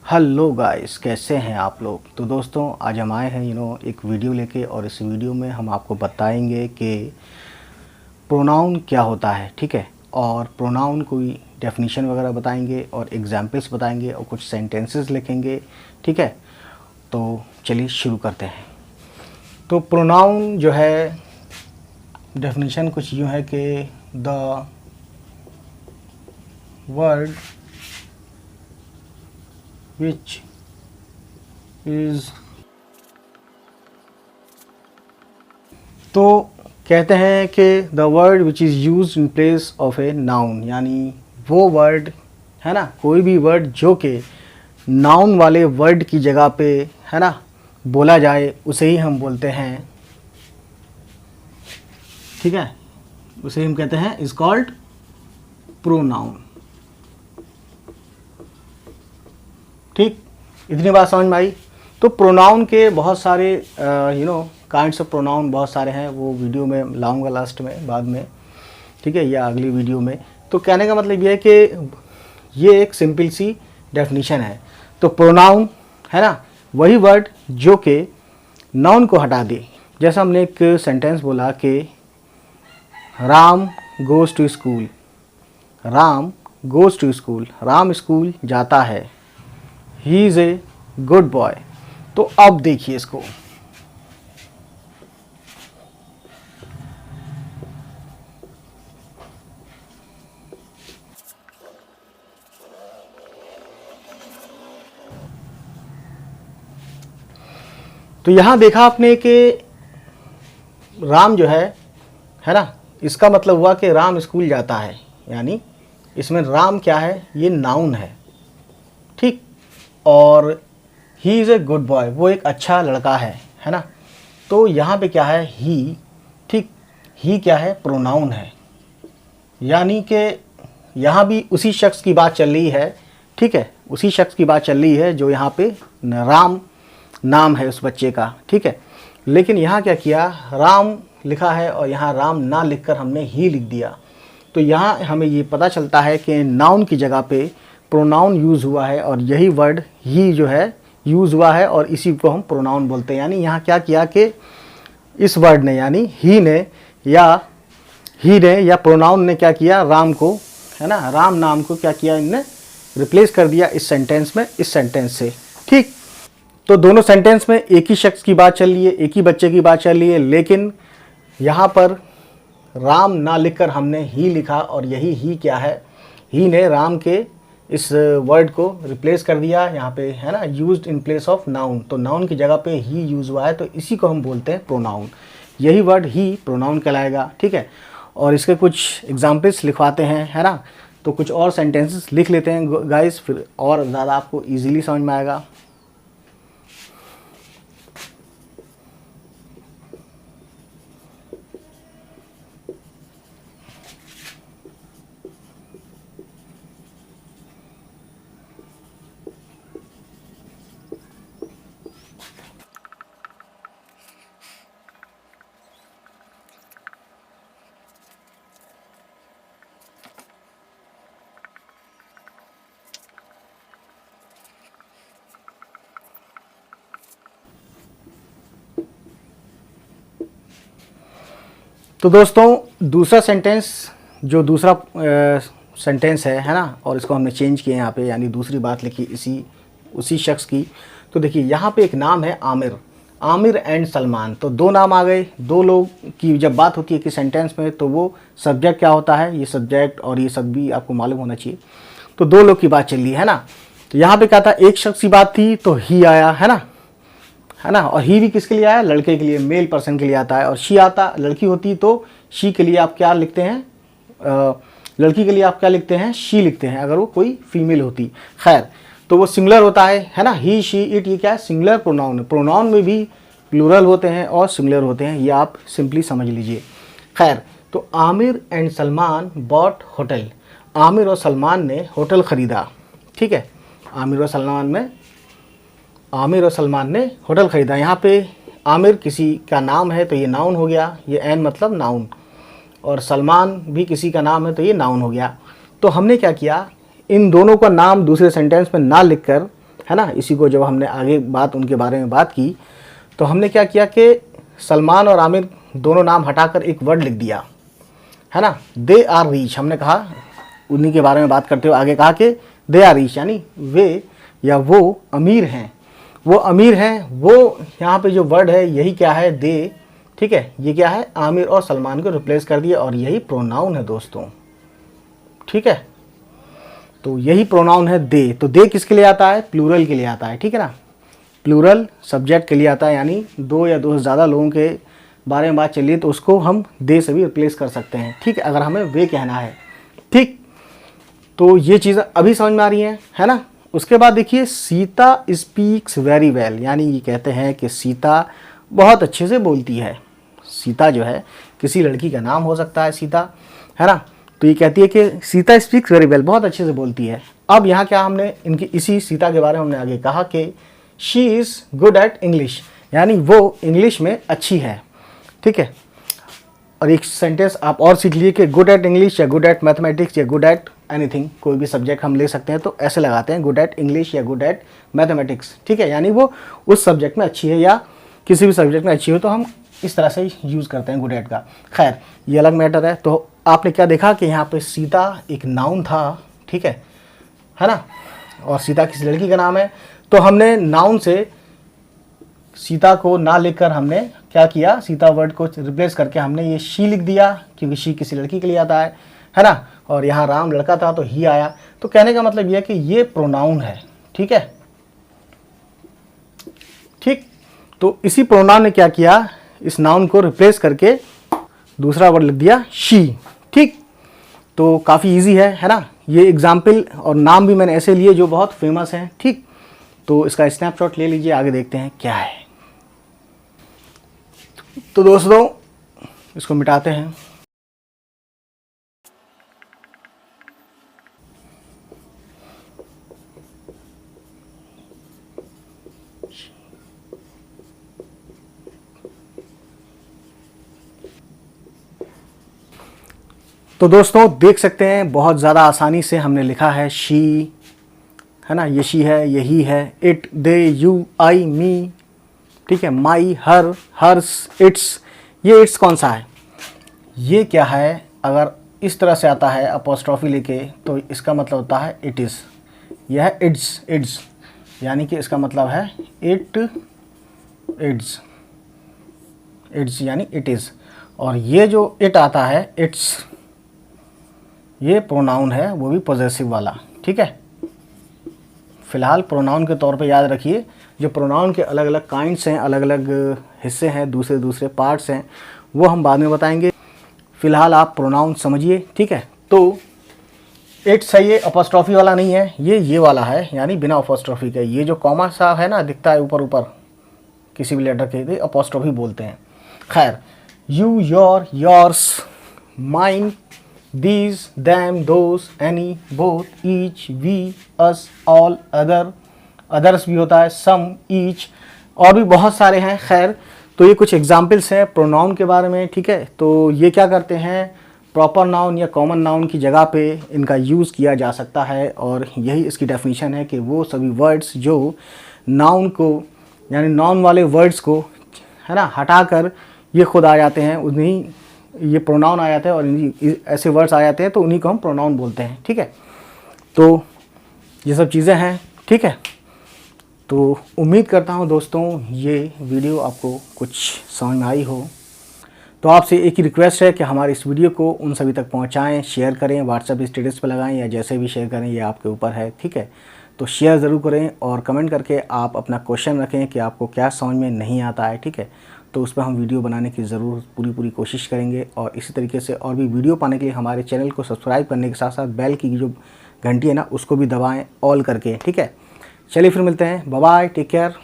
Hello guys, कैसे हैं आप लोग। तो दोस्तों आज हम आए हैं एक वीडियो लेके, और इस वीडियो में हम आपको बताएंगे कि प्रोनाउन क्या होता है। ठीक है, और प्रोनाउन कोई डेफिनेशन वगैरह बताएंगे और एग्जाम्पल्स बताएंगे और कुछ सेंटेंसेस लिखेंगे। ठीक है, तो चलिए शुरू करते हैं। तो प्रोनाउन जो है डेफिनेशन कुछ यूँ है कि द वर्ड which is, तो कहते हैं कि the word which is use in place of a noun, यानी वो वर्ड है ना, कोई भी वर्ड जो कि नाउन वाले वर्ड की जगह पे है ना बोला जाए, उसे ही हम बोलते हैं। ठीक है, उसे हम कहते हैं इज कॉल्ड प्रोनाउन। ठीक, इतनी बात समझ में आई। तो प्रोनाउन के बहुत सारे काइंड्स ऑफ प्रोनाउन बहुत सारे हैं, वो वीडियो में लाऊंगा लास्ट में, बाद में। ठीक है, या अगली वीडियो में। तो कहने का मतलब ये है कि ये एक सिंपल सी डेफिनेशन है। तो प्रोनाउन है ना वही वर्ड जो कि नाउन को हटा दे। जैसा हमने एक सेंटेंस बोला कि Ram goes to school, Ram goes to school, Ram school जाता है। He is a good boy. तो अब देखिए इसको, तो यहां देखा आपने कि राम जो है ना, इसका मतलब हुआ कि राम स्कूल जाता है, यानी इसमें राम क्या है, ये नाउन है। ठीक, और ही इज़ ए गुड बॉय, वो एक अच्छा लड़का है ना। तो यहाँ पे क्या है, ही। ठीक, ही क्या है, प्रोनाउन है, यानी कि यहाँ भी उसी शख्स की बात चल रही है। ठीक है, उसी शख्स की बात चल रही है जो यहाँ पे राम नाम है उस बच्चे का। ठीक है, लेकिन यहाँ क्या किया, राम लिखा है और यहाँ राम ना लिखकर हमने ही लिख दिया। तो यहाँ हमें ये पता चलता है कि नाउन की जगह पे प्रोनाउन यूज़ हुआ है, और यही वर्ड ही जो है यूज़ हुआ है, और इसी को हम प्रोनाउन बोलते हैं। यानी यहाँ क्या किया कि इस वर्ड ने, यानी ही ने या प्रोनाउन ने क्या किया, राम को है ना, राम नाम को क्या किया, इनने रिप्लेस कर दिया इस सेंटेंस में, इस सेंटेंस से। ठीक, तो दोनों सेंटेंस में एक ही शख्स की बात चल रही है, एक ही बच्चे की बात चल रही है, लेकिन यहाँ पर राम ना लिखकर हमने ही लिखा, और यही ही क्या है, ही ने राम के इस वर्ड को रिप्लेस कर दिया यहाँ पे, है ना, used in place of noun. तो नाउन की जगह पे ही यूज़ हुआ है, तो इसी को हम बोलते हैं प्रोनाउन। यही वर्ड ही प्रोनाउन कहलाएगा। ठीक है, और इसके कुछ एग्जाम्पल्स लिखवाते हैं, है ना। तो कुछ और सेंटेंसेस लिख लेते हैं गाइस, फिर और ज़्यादा आपको ईजिली समझ में आएगा। तो दोस्तों दूसरा सेंटेंस, जो दूसरा सेंटेंस है ना, और इसको हमने चेंज किया यहाँ पे, यानी दूसरी बात लिखी उसी शख्स की। तो देखिए यहाँ पे एक नाम है आमिर, आमिर एंड सलमान। तो दो नाम आ गए। दो लोग की जब बात होती है कि सेंटेंस में, तो वो सब्जेक्ट क्या होता है, ये सब्जेक्ट और ये सब भी आपको मालूम होना चाहिए। तो दो लोग की बात चल रही है ना। तो यहाँ पे क्या था, एक शख्स की बात थी तो ही आया, है ना। और ही भी किसके लिए आया, लड़के के लिए, मेल पर्सन के लिए आता है। और शी आता, लड़की होती तो शी के लिए आप क्या लिखते हैं, लड़की के लिए आप क्या लिखते हैं, शी लिखते हैं, अगर वो कोई फीमेल होती। खैर, तो वो सिंगुलर होता है ना, ही शी इट, ये क्या है, सिंगुलर प्रोनाउन है। प्रोनाउन में भी प्लूरल होते हैं और सिंगुलर होते हैं, ये आप सिंपली समझ लीजिए। खैर, तो Aamir and Salman bought hotel, Aamir और सलमान ने होटल ख़रीदा। ठीक है, आमिर और सलमान ने होटल ख़रीदा। यहाँ पे आमिर किसी का नाम है तो ये नाउन हो गया, ये एन मतलब नाउन, और सलमान भी किसी का नाम है तो ये नाउन हो गया। तो हमने क्या किया, इन दोनों का नाम दूसरे सेंटेंस में ना लिखकर है ना। इसी को जब हमने आगे उनके बारे में बात की तो हमने क्या किया कि सलमान और आमिर दोनों नाम हटाकर एक वर्ड लिख दिया, है ना। दे आर रिच, हमने कहा उन्हीं के बारे में बात करते हुए आगे कहा कि दे आर रिच, यानी वे या वो अमीर हैं, वो अमीर हैं। वो यहाँ पे जो वर्ड है यही क्या है, दे, ठीक है। ये क्या है, आमिर और सलमान को रिप्लेस कर दिया और यही प्रोनाउन है दोस्तों, ठीक है। तो यही प्रोनाउन है दे। तो दे किसके लिए आता है, प्लूरल के लिए आता है, ठीक है ना। प्लूरल सब्जेक्ट के लिए आता है, यानी दो या दो से ज़्यादा लोगों के बारे में बात चलिए तो उसको हम दे से भी रिप्लेस कर सकते हैं, ठीक है, अगर हमें वे कहना है, ठीक। तो ये चीज़ अभी समझ में आ रही है ना। उसके बाद देखिए सीता स्पीक्स वेरी वेल, यानी ये कहते हैं कि सीता बहुत अच्छे से बोलती है। सीता जो है किसी लड़की का नाम हो सकता है सीता, है ना। तो ये कहती है कि सीता स्पीक्स वेरी वेल, बहुत अच्छे से बोलती है। अब यहाँ क्या हमने इनकी इसी सीता के बारे में हमने आगे कहा कि she is good at English, यानी वो इंग्लिश में अच्छी है, ठीक है। और एक सेंटेंस आप और सीख लिए कि गुड एट इंग्लिश या गुड एट मैथमेटिक्स या गुड एट एनीथिंग, कोई भी सब्जेक्ट हम ले सकते हैं तो ऐसे लगाते हैं, गुड एट इंग्लिश या गुड एट मैथमेटिक्स, ठीक है। यानी वो उस सब्जेक्ट में अच्छी है या किसी भी सब्जेक्ट में अच्छी हो तो हम इस तरह से यूज़ करते हैं गुड एट का। खैर ये अलग मैटर है। तो आपने क्या देखा कि यहाँ पे सीता एक नाउन था, ठीक है ना। और सीता किसी लड़की का नाम है, तो हमने नाउन से सीता को ना लिखकर हमने क्या किया, सीता वर्ड को रिप्लेस करके हमने ये शी लिख दिया, क्योंकि शी किसी लड़की के लिए आता है ना। और यहाँ राम लड़का था तो ही आया। तो कहने का मतलब यह है कि ये प्रोनाउन है, ठीक है, ठीक। तो इसी प्रोनाउन ने क्या किया, इस नाउन को रिप्लेस करके दूसरा वर्ड लिख दिया शी, ठीक। तो काफ़ी इजी है ना। ये एग्जाम्पल और नाम भी मैंने ऐसे लिए जो बहुत फेमस हैं, ठीक। तो इसका स्नैपशॉट ले लीजिए, आगे देखते हैं क्या है। तो दोस्तों इसको मिटाते हैं। तो दोस्तों देख सकते हैं बहुत ज़्यादा आसानी से हमने लिखा है शी, है ना। ये शी है, यही है, इट, दे, यू, आई, मी, ठीक है, माई, हर, हर्स, इट्स। ये इट्स कौन सा है, ये क्या है, अगर इस तरह से आता है अपोस्ट्रॉफी लेके तो इसका मतलब होता है इट इज़। यह है इट्स, इट्स, यानी कि इसका मतलब है इट, इट्स, इट्स यानी इट इज़। और ये जो इट आता है इट्स, ये प्रोनाउन है, वो भी पॉजेसिव वाला, ठीक है। फिलहाल प्रोनाउन के तौर पे याद रखिए, जो प्रोनाउन के अलग अलग काइंड्स हैं, अलग अलग हिस्से हैं, दूसरे दूसरे पार्ट्स हैं, वो हम बाद में बताएंगे। फिलहाल आप प्रोनाउन समझिए, ठीक है। तो इट्स है, ये अपोस्ट्रॉफी वाला नहीं है, ये वाला है, यानी बिना अपोस्ट्रॉफी के। ये जो कॉमा सा है ना दिखता है ऊपर ऊपर किसी भी लेटर के, अपोस्ट्रॉफी बोलते हैं। खैर, you, your, yours, mine, these, them, those, any, both, each, we, us, all, other, others भी होता है, some, each, और भी बहुत सारे हैं। खैर, तो ये कुछ एग्जाम्पल्स हैं प्रोनाउन के बारे में, ठीक है। तो ये क्या करते हैं, प्रॉपर नाउन या कॉमन नाउन की जगह पे इनका यूज़ किया जा सकता है। और यही इसकी डेफिनेशन है कि वो सभी वर्ड्स जो नाउन को, यानी नाउन वाले वर्ड्स को, है ना, हटाकर ये खुद आ जाते हैं, उन्हीं ये प्रोनाउन आ जाते हैं और ऐसे वर्ड्स आ जाते हैं तो उन्हीं को हम प्रोनाउन बोलते हैं, ठीक है। तो ये सब चीज़ें हैं, ठीक है। तो उम्मीद करता हूँ दोस्तों ये वीडियो आपको कुछ समझ में आई हो। तो आपसे एक ही रिक्वेस्ट है कि हमारे इस वीडियो को उन सभी तक पहुँचाएँ, शेयर करें, व्हाट्सएप स्टेटस पर लगाएं या जैसे भी शेयर करें, ये आपके ऊपर है, ठीक है। तो शेयर ज़रूर करें और कमेंट करके आप अपना क्वेश्चन रखें कि आपको क्या समझ में नहीं आता है, ठीक है। तो उस पर हम वीडियो बनाने की ज़रूर पूरी कोशिश करेंगे। और इसी तरीके से और भी वीडियो पाने के लिए हमारे चैनल को सब्सक्राइब करने के साथ साथ बेल की जो घंटी है ना उसको भी दबाएं ऑल करके, ठीक है। चलिए फिर मिलते हैं, बाय बाय, टेक केयर।